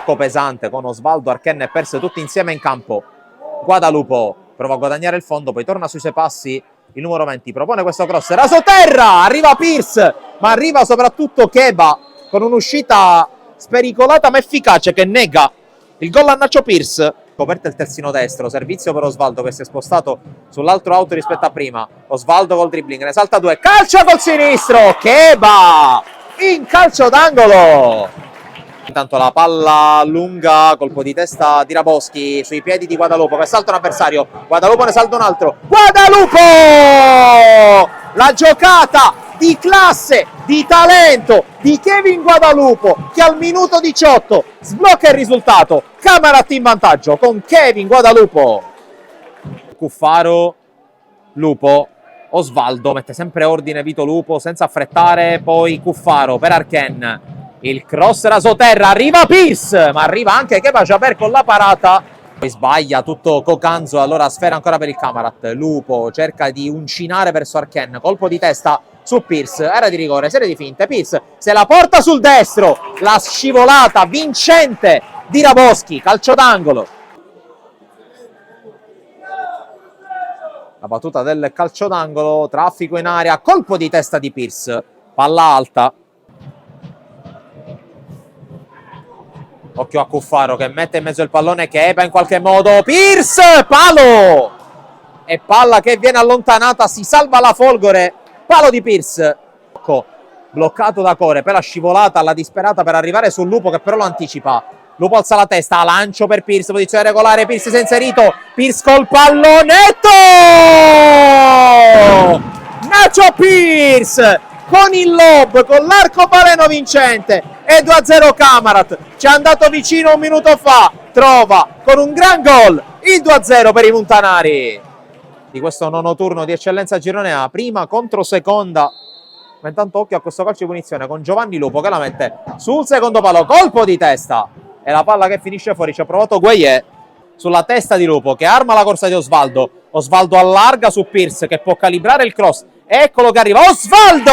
attacco pesante con Osvaldo, Archen e Pers tutti insieme in campo. Guadalupo prova a guadagnare il fondo, poi torna sui suoi passi. Il numero 20 propone questo cross, rasoterra, arriva Pierce, ma arriva soprattutto Keba con un'uscita spericolata ma efficace che nega il gol a Nacho Pierce. Coperto il terzino destro, servizio per Osvaldo che si è spostato sull'altro auto rispetto a prima. Osvaldo col dribbling, ne salta due, calcia col sinistro, Keba in calcio d'angolo. Intanto la palla lunga, colpo di testa di Raboschi sui piedi di Guadalupo che salta un avversario, Guadalupo ne salta un altro, Guadalupo! La giocata di classe, di talento di Kevin Guadalupo che al minuto 18 sblocca il risultato. Camarat in vantaggio con Kevin Guadalupo. Cuffaro, Lupo, Osvaldo mette sempre ordine Vito Lupo senza affrettare, poi Cuffaro per Archen. Il cross rasoterra, arriva Pierce, ma arriva anche Kepa Jaber con la parata. Poi sbaglia tutto Cocanzo, allora sfera ancora per il Camarat. Lupo cerca di uncinare verso Archen, colpo di testa su Pierce, era di rigore, serie di finte. Pierce se la porta sul destro, la scivolata vincente di Raboschi, calcio d'angolo. La battuta del calcio d'angolo, traffico in area, colpo di testa di Pierce, palla alta. Occhio a Cuffaro che mette in mezzo il pallone, Kepa in qualche modo, Pierce, palo! E palla che viene allontanata, si salva la Folgore, palo di Pierce. Bloccato da Core per la scivolata alla disperata per arrivare sul Lupo che però lo anticipa. Lupo alza la testa, lancio per Pierce, posizione regolare, Pierce si è inserito, Pierce col pallonetto! Nacho Pierce con il lob, con l'arcobaleno vincente, e 2-0 Camarat, ci è andato vicino un minuto fa, trova con un gran gol il 2-0 per i montanari. Di questo nono turno di eccellenza girone A, prima contro seconda. Ma intanto occhio a questo calcio di punizione con Giovanni Lupo che la mette sul secondo palo, colpo di testa e la palla che finisce fuori. Ci ha provato Gueye sulla testa di Lupo che arma la corsa di Osvaldo. Osvaldo allarga su Pierce che può calibrare il cross, eccolo che arriva Osvaldo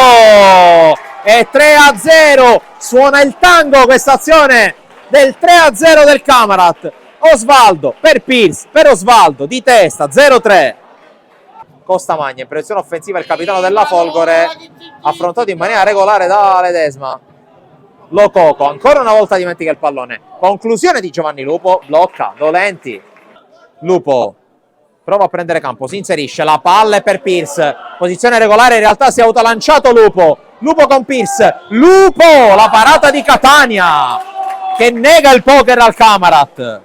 e 3-0, suona il tango questa azione del 3-0 del Camarat. Osvaldo per Pierce, per Osvaldo di testa, 0-3. Costa Magna in proiezione offensiva, il capitano della Folgore, affrontato in maniera regolare da Ledesma. Lococo ancora una volta dimentica il pallone, conclusione di Giovanni Lupo, blocca Dolenti. Lupo prova a prendere campo, si inserisce, la palla è per Pierce, posizione regolare, in realtà si è autolanciato Lupo con Pierce, Lupo, la parata di Catania che nega il poker al Camarat.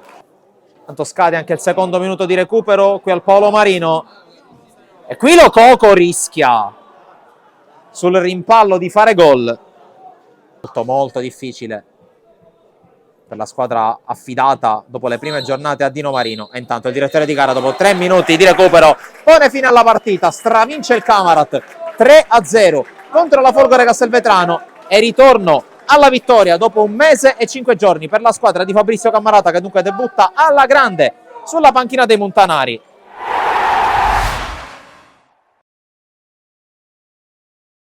Tanto scade anche il secondo minuto di recupero qui al Paolo Marino. E qui Lococo rischia sul rimpallo di fare gol. Molto difficile per la squadra affidata dopo le prime giornate a Dino Marino. E intanto il direttore di gara, dopo 3 minuti di recupero, pone fine alla partita, stravince il Camarat 3-0 contro la Folgore Castelvetrano e ritorno alla vittoria dopo 1 mese e 5 giorni per la squadra di Fabrizio Cammarata, che dunque debutta alla grande sulla panchina dei montanari.